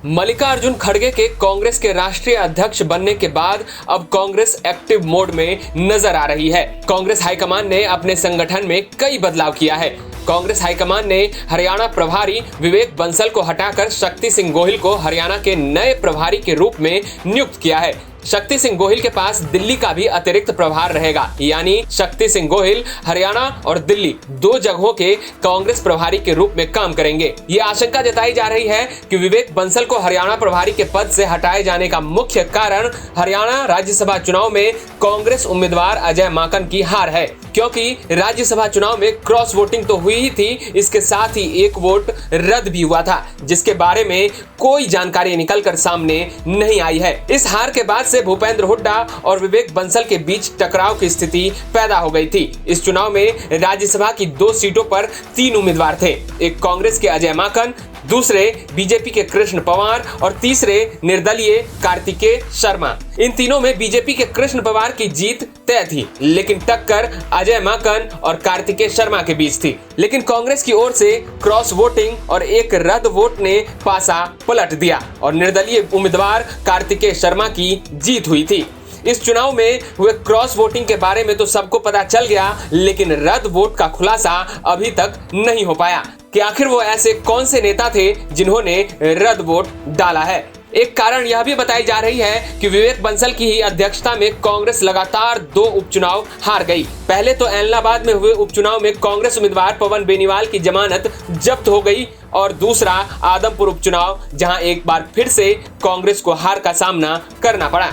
मल्लिकार्जुन खड़गे के कांग्रेस के राष्ट्रीय अध्यक्ष बनने के बाद अब कांग्रेस एक्टिव मोड में नजर आ रही है। कांग्रेस हाईकमान ने अपने संगठन में कई बदलाव किया है। कांग्रेस हाईकमान ने हरियाणा प्रभारी विवेक बंसल को हटाकर शक्ति सिंह गोहिल को हरियाणा के नए प्रभारी के रूप में नियुक्त किया है। शक्ति सिंह गोहिल के पास दिल्ली का भी अतिरिक्त प्रभार रहेगा, यानी शक्ति सिंह गोहिल हरियाणा और दिल्ली दो जगहों के कांग्रेस प्रभारी के रूप में काम करेंगे। ये आशंका जताई जा रही है कि विवेक बंसल को हरियाणा प्रभारी के पद से हटाए जाने का मुख्य कारण हरियाणा राज्यसभा चुनाव में कांग्रेस उम्मीदवार अजय माकन की हार है, क्योंकि राज्यसभा चुनाव में क्रॉस वोटिंग तो हुई ही थी, इसके साथ ही एक वोट रद्द भी हुआ था, जिसके बारे में कोई जानकारी निकलकर सामने नहीं आई है। इस हार के बाद से भूपेंद्र हुड्डा और विवेक बंसल के बीच टकराव की स्थिति पैदा हो गई थी। इस चुनाव में राज्यसभा की 2 सीटों पर 3 उम्मीदवार थे, एक कांग्रेस के अजय माकन, दूसरे बीजेपी के कृष्ण पवार और तीसरे निर्दलीय कार्तिकेय शर्मा। इन तीनों में बीजेपी के कृष्ण पवार की जीत तय थी, लेकिन टक्कर अजय माकन और कार्तिकेय शर्मा के बीच थी। लेकिन कांग्रेस की ओर से क्रॉस वोटिंग और एक रद्द वोट ने पासा पलट दिया और निर्दलीय उम्मीदवार कार्तिकेय शर्मा की जीत हुई थी। इस चुनाव में हुए क्रॉस वोटिंग के बारे में तो सबको पता चल गया, लेकिन रद्द वोट का खुलासा अभी तक नहीं हो पाया कि आखिर वो ऐसे कौन से नेता थे जिन्होंने रद्द वोट डाला है। एक कारण यह भी बताई जा रही है कि विवेक बंसल की ही अध्यक्षता में कांग्रेस लगातार 2 उपचुनाव हार गई। पहले तो एलनाबाद में हुए उपचुनाव में कांग्रेस उम्मीदवार पवन बेनीवाल की जमानत जब्त हो गई और दूसरा आदमपुर उपचुनाव, जहां एक बार फिर से कांग्रेस को हार का सामना करना पड़ा।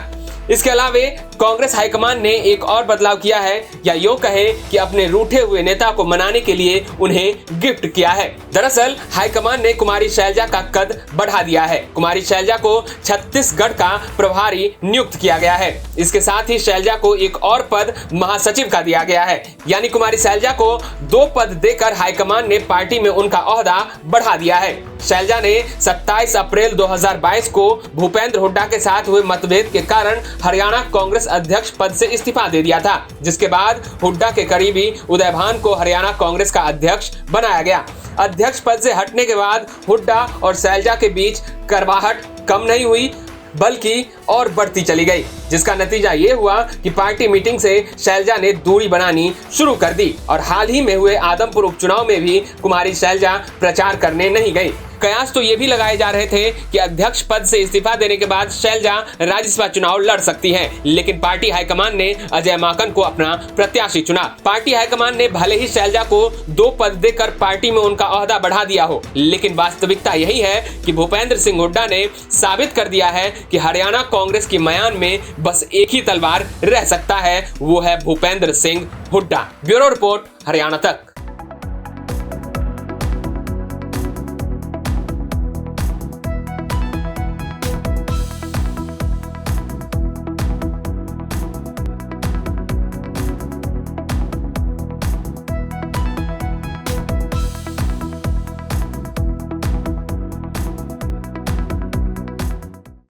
इसके अलावा कांग्रेस हाईकमान ने एक और बदलाव किया है, या यूं कहे कि अपने रूठे हुए नेता को मनाने के लिए उन्हें गिफ्ट किया है। दरअसल हाईकमान ने कुमारी शैलजा का कद बढ़ा दिया है। कुमारी शैलजा को छत्तीसगढ़ का प्रभारी नियुक्त किया गया है। इसके साथ ही शैलजा को एक और पद महासचिव का दिया गया है, यानी कुमारी शैलजा को 2 पद देकर हाईकमान ने पार्टी में उनका ओहदा बढ़ा दिया है। शैलजा ने 27 अप्रैल 2022 को भूपेंद्र हुड्डा के साथ हुए मतभेद के कारण हरियाणा कांग्रेस अध्यक्ष पद से इस्तीफा दे दिया था, जिसके बाद हुड्डा के करीबी उदय भान को हरियाणा कांग्रेस का अध्यक्ष बनाया गया। अध्यक्ष पद से हटने के बाद हुड्डा और शैलजा के बीच करवाहट कम नहीं हुई, बल्कि और बढ़ती चली गई, जिसका नतीजा ये हुआ कि पार्टी मीटिंग से शैलजा ने दूरी बनानी शुरू कर दी और हाल ही में हुए आदमपुर उपचुनाव में भी कुमारी शैलजा प्रचार करने नहीं गई। कयास तो ये भी लगाए जा रहे थे कि अध्यक्ष पद से इस्तीफा देने के बाद शैलजा राज्यसभा चुनाव लड़ सकती हैं, लेकिन पार्टी हाईकमान ने अजय माकन को अपना प्रत्याशी चुना। पार्टी हाईकमान ने भले ही शैलजा को 2 पद देकर पार्टी में उनका ओहदा बढ़ा दिया हो, लेकिन वास्तविकता यही है कि भूपेंद्र सिंह हुड्डा ने साबित कर दिया है कि हरियाणा कांग्रेस की म्यान में बस एक ही तलवार रह सकता है, वो है भूपेंद्र सिंह हुड्डा। ब्यूरो रिपोर्ट, हरियाणा तक।